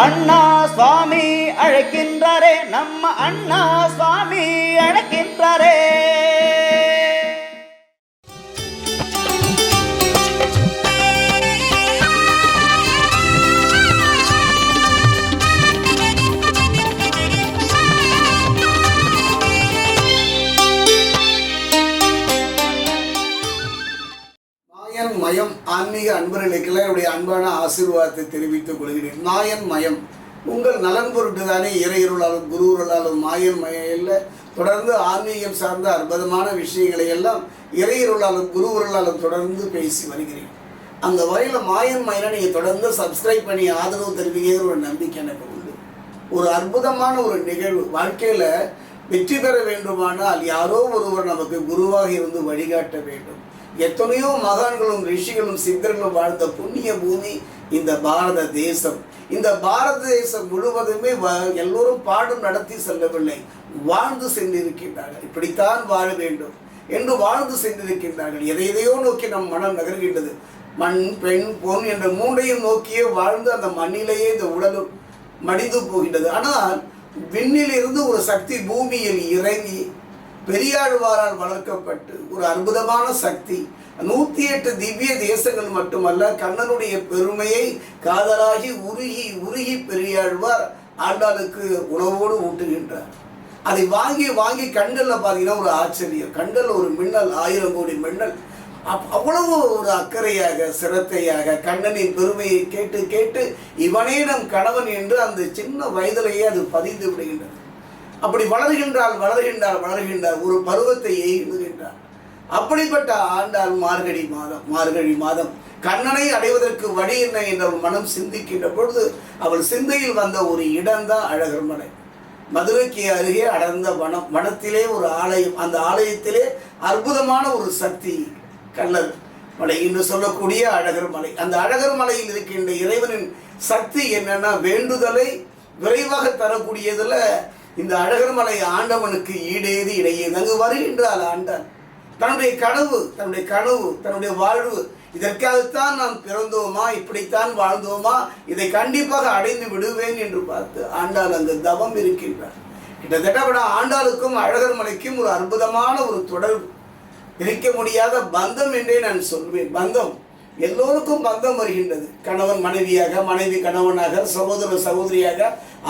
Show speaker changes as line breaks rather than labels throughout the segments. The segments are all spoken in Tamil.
அண்ணா சுவாமி அழைக்கின்றாரே, நம்ம அண்ணா சுவாமி அழைக்கின்றாரே.
நாயன் மயம் ஆன்மீக அன்பர்களுக்கெல்லாம் என்னுடைய அன்பான ஆசீர்வாதத்தை தெரிவித்துக் கொள்கிறேன். நாயன் மயம் உங்கள் நலன் பொருட்டு தானே இறையருளாலும் குருவருளாலும் மாயன் மயம் தொடர்ந்து ஆன்மீகம் சார்ந்த அற்புதமான விஷயங்களை எல்லாம் இறையருளாலும் குருவருளாலும் தொடர்ந்து பேசி வருகிறேன். அந்த வகையில் மாயன் மயனை நீங்கள் தொடர்ந்து சப்ஸ்கிரைப் பண்ணி ஆதரவு தெரிவிக்கிற ஒரு நம்பிக்கை எனக்கு உண்டு. ஒரு அற்புதமான ஒரு நிகழ்வு. வாழ்க்கையில் வெற்றி பெற வேண்டுமானால் யாரோ ஒருவர் நமக்கு குருவாக இருந்து வழிகாட்ட வேண்டும். எத்தனையோ மகான்களும் ரிஷிகளும் சித்தர்களும் வாழ்ந்த புண்ணிய பூமி இந்த பாரத தேசம். இந்த பாரத தேசம் முழுவதுமே எல்லோரும் பாடம் நடத்தி செல்லவில்லை, வாழ்ந்து சென்றிருக்கின்றார்கள். இப்படித்தான் வாழ வேண்டும் என்று வாழ்ந்து சென்றிருக்கின்றார்கள். எதையோ நோக்கி நம் மனம் நகர்கின்றது. மண், பெண், பொன் என்ற மூன்றையும் நோக்கியே வாழ்ந்து அந்த மண்ணிலேயே இந்த உடலும் மடிந்து போகின்றது. ஆனால் விண்ணிலிருந்து ஒரு சக்தி பூமியில் இறங்கி பெரியாழ்வாரால் வளர்க்கப்பட்டு ஒரு அற்புதமான சக்தி 108 திவ்ய தேசங்கள் மட்டுமல்ல, கண்ணனுடைய பெருமையை காதலாகி உருகி உருகி பெரியாழ்வார் ஆண்டாளுக்கு உணவோடு ஊட்டுகின்றார். அதை வாங்கி வாங்கி கண்களில் பார்த்தீங்கன்னா ஒரு ஆச்சரியம். கண்களில் ஒரு மின்னல், 1000 கோடி மின்னல். அவ்வளவு ஒரு அக்கறையாக சிரத்தையாக கண்ணனின் பெருமையை கேட்டு கேட்டு இவனே நம் கணவன் என்று அந்த சின்ன வயதிலேயே அது பதிந்து விடுகின்றது. அப்படி வளர்கின்றால் ஒரு பருவத்தை எய்துகின்றார். அப்படிப்பட்ட ஆண்டாள் மார்கழி மாதம் கண்ணனை அடைவதற்கு வழி என்ன என்ற மனம் சிந்திக்கின்ற பொழுது அவள் சிந்தையில் வந்த ஒரு இடம்தான் அழகர் மலை. மதுரைக்கு அருகே அடர்ந்த வனத்திலே ஒரு ஆலயம். அந்த ஆலயத்திலே அற்புதமான ஒரு சக்தி கள்ளர் மலை என்று சொல்லக்கூடிய அழகர் மலை. அந்த அழகர் மலையில் இருக்கின்ற இறைவனின் சக்தி என்னன்னா, வேண்டுதலை விரைவாக தரக்கூடியதுல இந்த அழகர் மலை ஆண்டவனுக்கு ஈடேது இடையேது. அங்கு வருகின்றால் ஆண்டாள் தன்னுடைய கனவு தன்னுடைய வாழ்வு, இதற்காகத்தான் நாம் பிறந்தோமா, இப்படித்தான் வாழ்ந்தோமா, இதை கண்டிப்பாக அடைந்து விடுவேன் என்று பார்த்து ஆண்டாள் அங்கு தவம் இருக்கின்றார். கிட்டத்தட்ட ஆண்டாளுக்கும் அழகர் மலைக்கும் ஒரு அற்புதமான ஒரு தொடர்பு, பிரிக்க முடியாத பந்தம் என்றே நான் சொல்வேன். பந்தம் எல்லோருக்கும் பந்தம் வருகின்றது. கணவன் மனைவியாக, மனைவி கணவனாக, சகோதர சகோதரியாக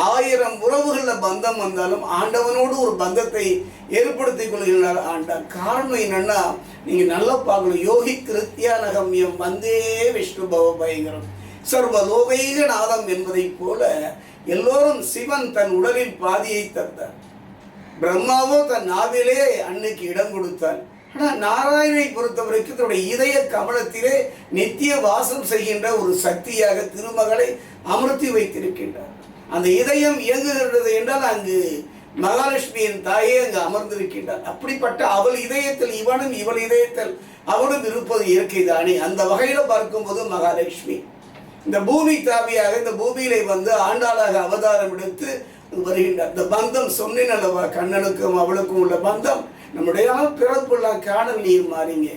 1000 உறவுகளில் பந்தம் வந்தாலும் ஆண்டவனோடு ஒரு பந்தத்தை ஏற்படுத்திக் கொள்கிறார் ஆண்டாள். காரணம் என்னன்னா, நீங்க நல்லா பார்க்கணும். யோகி கிருத்தியானகம்யம் வந்தே விஷ்ணு பவ பயங்கரம் சர்வலோகைக நாதம் என்பதை போல எல்லோரும் சிவன் தன் உடலில் பாதியை தந்தார். பிரம்மாவோ தன் நாவிலே அன்னைக்கு இடம் கொடுத்தார். ஆனால் நாராயணனை பொறுத்தவரைக்கும் தன்னுடைய இதய கமலத்திலே நித்திய வாசம் செய்கின்ற ஒரு சக்தியாக திருமகளை அமர்த்தி வைத்திருக்கின்றார். அந்த இதயம் இயங்குகின்றது என்றால் அங்கு மகாலட்சுமியின் தாயே அங்கு அமர்ந்திருக்கின்றார். அப்படிப்பட்ட அவள் இதயத்தில் இவனும், இவள் இதயத்தில் அவனும் இருப்பது இயற்கை தானே. அந்த வகையில் பார்க்கும்போது மகாலட்சுமி இந்த பூமி தாவியாக இந்த பூமியிலே வந்து ஆண்டாளாக அவதாரம் எடுத்து வருகின்றார். இந்த பந்தம் சொன்னேன் அல்லவா, கண்ணனுக்கும் அவளுக்கும் உள்ள பந்தம் நம்முடைய பிறப்புள்ள காணல் நீர் மாறிங்க.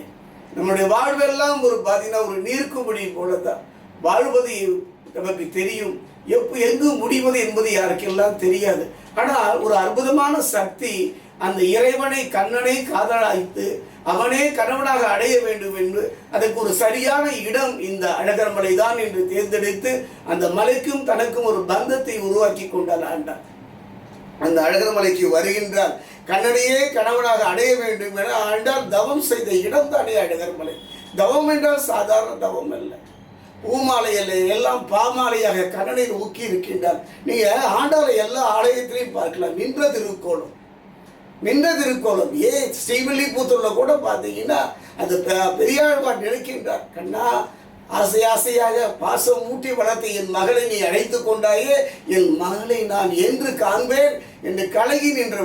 நம்முடைய வாழ்வெல்லாம் ஒரு பார்த்தீங்கன்னா ஒரு நீர்க்கும்படி போலதான். வாழ்வது நமக்கு தெரியும், எங்கு முடிவது என்பது யாருக்கெல்லாம் தெரியாது. ஆனால் ஒரு அற்புதமான சக்தி அந்த இறைவனை கண்ணனை காதலாய்த்து அவனே கணவனாக அடைய வேண்டும் என்று அதற்கு ஒரு சரியான இடம் இந்த அழகர் மலை தான் என்று தேர்ந்தெடுத்து அந்த மலைக்கும் தனக்கும் ஒரு பந்தத்தை உருவாக்கி கொண்டாள் ஆண்டாள். அந்த அழகர் மலைக்கு வருகின்றால் கண்ணனையே கணவனாக அடைய வேண்டும் என ஆண்டாள் தவம் செய்த இடம் தானே அழகர் மலை. தவம் என்றால் சாதாரண தவம் அல்ல, பூமாலை அல்ல, எல்லாம் பாமாலையாக கண்ணனை ஊக்கி இருக்கின்றார். நீங்க ஆண்டாளை எல்லா ஆலயத்திலையும் பார்க்கலாம். நின்ற திருக்கோலம் ஸ்ரீவில்லிபுத்தூர்ல கூட பார்த்தீங்கன்னா அந்த பெரியாழ்வார் நினைக்கின்றார், கண்ணா ஆசை ஆசையாக பாசம் ஊட்டி வளர்த்த என் மகளை நீ அழைத்து கொண்டாயே, என் மகளை நான் என்று காண்பேன் என்று கலங்கி நின்ற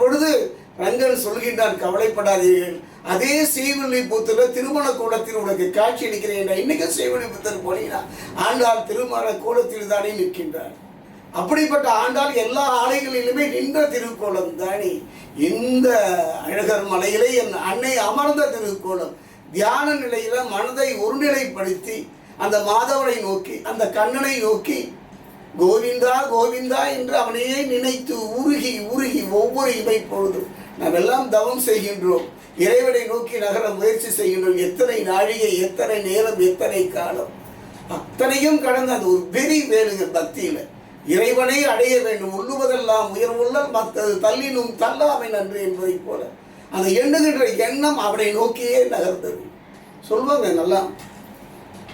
பொழுது ரங்கன் சொல்கின்றான், கவலைப்படாதீர்கள், அதே ஸ்ரீவில்லிபுத்தூர்ல திருமண கூடத்தில் உனக்கு காட்சி அளிக்கிறேன். இன்னைக்கு ஸ்ரீவில்லிபுத்தூர் போனீங்கன்னா ஆண்டாள் திருமண கூடத்தில் தானே நிற்கின்றார். அப்படிப்பட்ட ஆண்டாள் எல்லா ஆலைகளிலுமே நின்ற திருக்கோலம் தானே இந்த அழகர் மலையிலே என் அன்னை அமர்ந்த திருக்கோலம். தியான நிலையில மனதை ஒருநிலைப்படுத்தி அந்த மாதவனை நோக்கி, அந்த கண்ணனை நோக்கி கோவிந்தா கோவிந்தா என்று அவனையே நினைத்து உருகி உருகி ஒவ்வொரு இமை பொழுதும் நாம் எல்லாம் தவம் செய்கின்றோம், இறைவனை நோக்கி நகர முயற்சி செய்கின்றோம். எத்தனை நாழிகை, எத்தனை நேரம், எத்தனை காலம், அத்தனையும் கடந்த அந்த ஒரு வெறி வேணுங்க பக்தியில. இறைவனை அடைய வேண்டும், உள்ளுவதெல்லாம் உயர்வுள்ளல் மற்றது தள்ளினும் தள்ளாமை நன்று என்பதை போல அந்த எண்ணுகின்ற எண்ணம் அவனை நோக்கியே நகர்ந்தது. சொல்வாங்க நல்லா,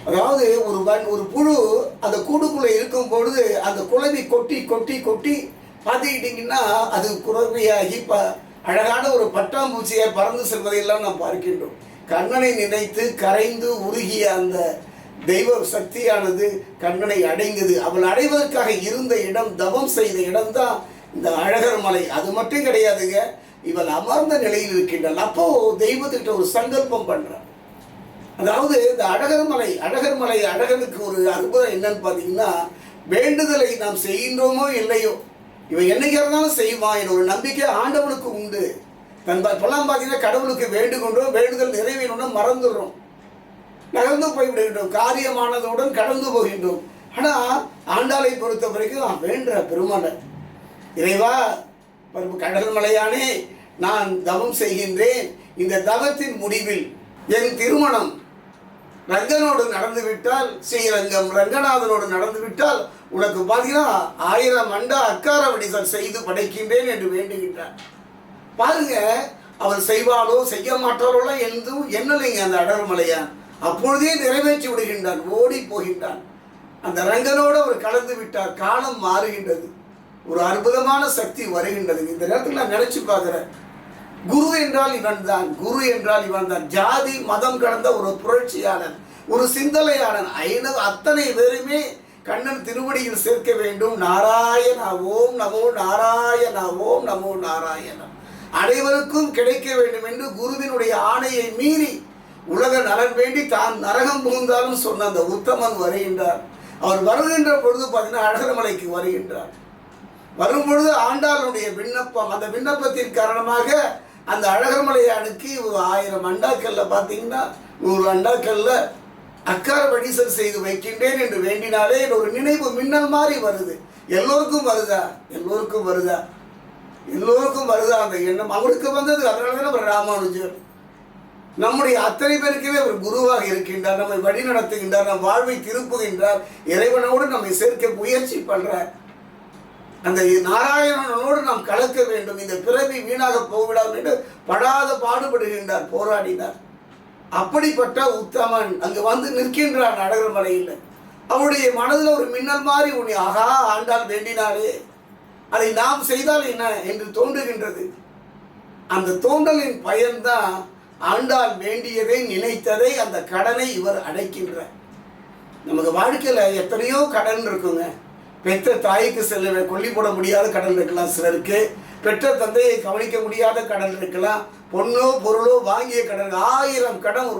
அதாவது ஒரு புழு அந்த கூடுக்குள்ளே இருக்கும் பொழுது அந்த குளவி கொட்டி கொட்டி கொட்டி பார்த்துக்கிட்டிங்கன்னா அது குறவையாகி அழகான ஒரு பட்டாம்பூச்சியை பறந்து செல்வதையெல்லாம் நாம் பார்க்கின்றோம். கண்ணனை நினைத்து கரைந்து உருகிய அந்த தெய்வ சக்தியானது கண்ணனை அடைந்தது. அவள் அடைவதற்காக இருந்த இடம், தவம் செய்த இடம்தான் இந்த அழகர் மலை. அது மட்டும் கிடையாதுங்க, இவள் அமர்ந்த நிலையில் இருக்கின்றாள். அப்போ தெய்வத்திட்ட ஒரு சங்கல்பம் பண்றான். அதாவது இந்த அழகர் மலை அழகனுக்கு ஒரு அற்புதம் என்னன்னு பார்த்தீங்கன்னா, வேண்டுதலை நாம் செய்கின்றோமோ இல்லையோ இவன் என்னைக்கா இருந்தாலும் செய்வான் என்ற ஒரு நம்பிக்கை ஆண்டவனுக்கு உண்டு. இப்பெல்லாம் பார்த்தீங்கன்னா கடவுளுக்கு வேண்டுகின்றோம், வேண்டுதல் நிறைவேறணும்னா மறந்துடுறோம், நகர்ந்து போய்விடுகின்றோம், காரியமானதுடன் கடந்து போகின்றோம். ஆனால் ஆண்டாளை பொறுத்த வரைக்கும் நான் வேண்டுற பெருமாளை, இறைவா கடல் மலையானே நான் தவம் செய்கின்றேன், இந்த தவத்தின் முடிவில் என் திருமணம் ரங்கனோடு நடந்துவிட்டால், ஸ்ரீரங்கம் ரங்கநாதனோடு நடந்துவிட்டால் உனக்கு பார்த்தீங்கன்னா 1000 அண்டா அக்கார வடிசல் செய்து படைக்கின்றேன் என்று வேண்டுகின்றார். பாருங்க, அவர் செய்வாளோ செய்ய மாட்டாளோ என்றும் எண்ணலைங்க அந்த அடர்மலையான். அப்பொழுதே நிறைவேற்றி விடுகின்றான், ஓடி போகின்றான். அந்த ரங்கனோடு அவர் கலந்து விட்டார். காலம் மாறுகின்றது, ஒரு அற்புதமான சக்தி வருகின்றது. இந்த நேரத்தில் நான் நினைச்சு பார்க்கிறேன், குரு என்றால் இவன் தான், குரு என்றால் இவன் தான். ஜாதி மதம் கடந்த ஒரு புரட்சியாளன், ஒரு சிந்தனையாளன். அத்தனை பேருமே கண்ணன் திருவடியில் சேர்க்க வேண்டும். நாராயணா ஓம் நமோ நாராயணா ஓம் நமோ நாராயணா அனைவருக்கும் கிடைக்க வேண்டும் என்று குருவினுடைய ஆணையை மீறி உலக நலன் வேண்டி தான் நரகம் புகுந்தாலும் சொன்ன அந்த உத்தமன் வருகின்றார். அவர் வருகின்ற பொழுது பார்த்தீங்கன்னா அழகர்மலைக்கு வருகின்றார். வரும் பொழுது ஆண்டாளுடைய விண்ணப்பம், அந்த விண்ணப்பத்தின் காரணமாக அந்த அழகர்மலையானுக்கு 1000 அண்டாக்கல்ல பார்த்தீங்கன்னா 100 அண்டாக்கல்ல அக்கார வடிசல் செய்து வைக்கின்றேன் என்று வேண்டினாலே ஒரு நினைவு மின்னல் மாதிரி வருது. எல்லோருக்கும் வருதா? எல்லோருக்கும் வருதா? எல்லோருக்கும் வருதா அந்த எண்ணம்? அவருக்கு வந்தது. அதனால தான் அவர் ராமானுஜர். நம்முடைய அத்தனை பேருக்குமே அவர் குருவாக இருக்கின்றார், நம்மை வழி நடத்துகின்றார், நம் வாழ்வை திருப்புகின்றார், இறைவனோடு நம்மை சேர்க்க முயற்சி பண்றார். அந்த நாராயணனோடு நாம் கலக்க வேண்டும், இந்த பிறவி வீணாக போகவிடாமல் என்று படாத பாடுபடுகின்றார், போராடினார். அப்படிப்பட்ட உத்தமன் அங்கு வந்து நிற்கின்றான் அழகர் மலையில். அவருடைய மனதில் ஒரு மின்னல் மாதிரி உன்னை ஆகா ஆண்டால் வேண்டினாரே, அதை நாம் செய்தால் என்ன என்று தோன்றுகின்றது. அந்த தோன்றலின் பயன்தான் ஆண்டால் வேண்டியதை நினைத்ததை அந்த கடனை இவர் அடைக்கின்றார். நமக்கு வாழ்க்கையில் எத்தனையோ கடன் இருக்குங்க. பெற்ற தாய்க்கு செல்ல கொல்லி போட முடியாத கடன் இருக்கலாம் சிலருக்கு, பெற்ற தந்தையை கவனிக்க முடியாத கடன் இருக்கலாம், பொண்ணோ பொருளோ வாங்கிய கடன், 1000 கடன்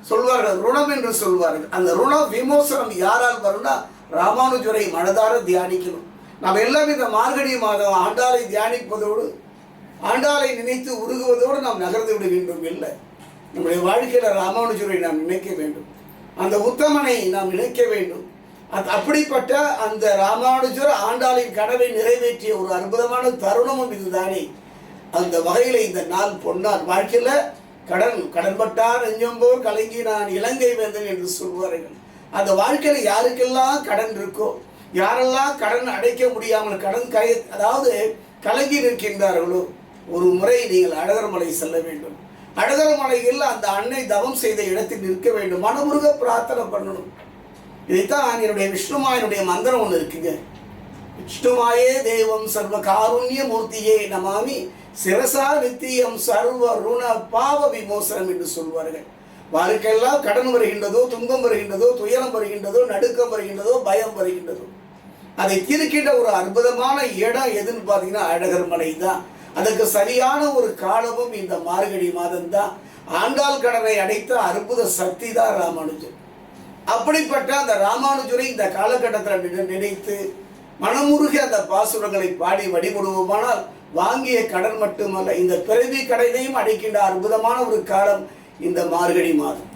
சொல்வார்கள், ருணம் என்று சொல்வார்கள். அந்த ருண விமோசனம் யாரால் வரும்னா ராமானுஜரை மனதார தியானிக்கணும். நாம் எல்லாம் இந்த மார்கழி மாதம் ஆண்டாளை தியானிப்பதோடு, ஆண்டாளை நினைத்து உருகுவதோடு நாம் நகர்ந்து விடுகின்றோம். இல்லை, நம்முடைய வாழ்க்கையில் ராமானுஜரை நாம் நினைக்க வேண்டும், அந்த உத்தமனை நாம் நினைக்க வேண்டும். அப்படிப்பட்ட அந்த ராமானுஜர் ஆண்டாளின் கனவை நிறைவேற்றிய ஒரு அற்புதமான தருணமும் இதுதானே. அந்த வகையில் இந்த நாள் பொன்னார். வாழ்க்கையில் கடன்பட்டார் நெஞ்சம்போர் கலங்கி நான் இலங்கை வேந்தன் என்று சொல்வார்கள். அந்த வாழ்க்கையில் யாருக்கெல்லாம் கடன் இருக்கோ, யாரெல்லாம் கடன் அடைக்க முடியாமல் அதாவது கலங்கி நிற்கின்றார்களோ, ஒரு முறை நீங்கள் அழகர்மலை செல்ல வேண்டும். அழகர்மலையில் அந்த அன்னை தவம் செய்த இடத்தில் நிற்க வேண்டும், மனமுருக பிரார்த்தனை பண்ணணும். இதைத்தான் என்னுடைய விஷ்ணுமாயனுடைய மந்திரம் ஒன்று இருக்குங்க. விஷ்ணுமாயே தேவம் சர்வ காருண்ய மூர்த்தியே நமாமி சிரசா நித்தியம் சர்வ ருண பாவ விமோசனம் என்று சொல்வார்கள். வாழ்க்கையெல்லாம் கடன் வருகின்றதோ, துன்பம் வருகின்றதோ, துயரம் வருகின்றதோ, நடுக்கம் வருகின்றதோ, பயம் வருகின்றதோ, அதை தீர்க்கின்ற ஒரு அற்புதமான இடம் எதுன்னு பார்த்தீங்கன்னா அழகர் மலை தான். அதுக்கு சரியான ஒரு காலமும் இந்த மார்கழி மாதம் தான். ஆண்டாள் கடனை அடைத்த அற்புத சக்தி தான் ராமானுஜர். அப்படிப்பட்ட அந்த ராமானுஜரை இந்த காலகட்டத்தில் நினைத்து மனமுருக அந்த பாசுரங்களை பாடி வழிபடுவோமானால் வாங்கிய கடன் மட்டுமல்ல, இந்த பிறவி கடனையும் அடைக்கின்ற அற்புதமான ஒரு காலம் இந்த மார்கழி மாதம்.